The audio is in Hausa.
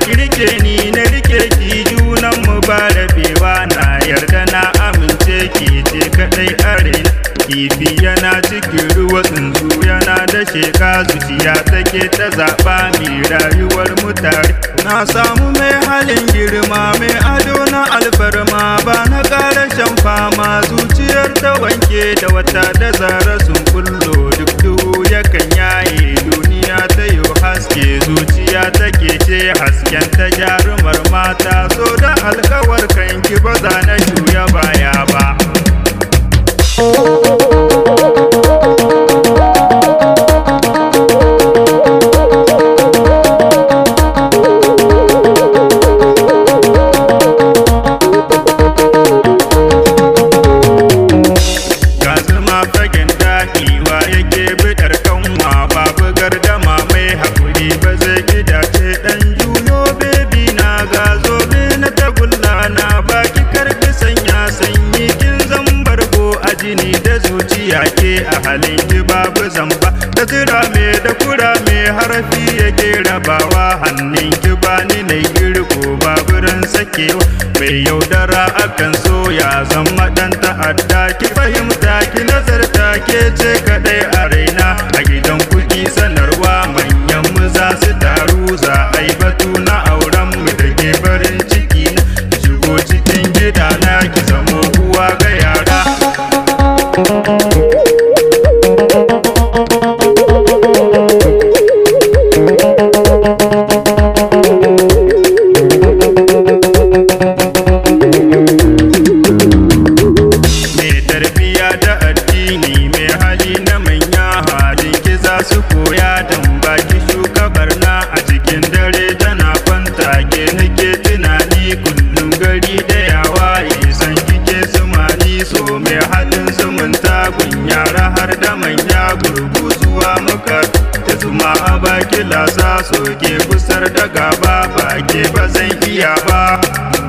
ki rike ni na rike ki, junan mu ba rabewa, na yarda na amince ki ce kadai arena. Kifi yana cikin ruwa, tsuntsu yana da sheka, zuciya take ta zaɓa mi rayuwar mutare. Na samu mai halin girma, mai ado na alfarma, ba na ƙara shan fama. Zuciyar ta wanke da wata da zara sun kullo, duk duhu yakan yaye, duniya ta yi haske. Zuciya take ce hasken ta, jarumar mata, so da alkawar kanki ba za na juya baya ba. Fagen daɗiwa yake bidar kanwa, babu gardama mai haƙuri ba zai gidace. ɗan juyo bebi na ga zobe na tagulla na baki, karbi sanya sanyi kin zambargo a jini da zuciya ke a halin ki babu zamba. da zirame da kurame harafi yake rabawa, hannun ki bani na girko baburan sakewa. mai yaudara akan so ya zama ɗan ta'adda, ki fahimta ki nazarta, ke ce kadai a raina. a gidan kuki sanarwa manyan mu za su taru, za a yi batu na auren mu da ke farin ciki na. shigo cikin gida na ki zamo uwa ga yara. su koya dan baki shugabar na a cikin dare tana kwanta, ke nake tunani kullum gari da yawa. san kike sumani so mai halin zumunta, gun yara har da manya, gurguzuwa muka ta zuma a baki lasa, so ke kusar da gaba ba ke ba zan iya ba.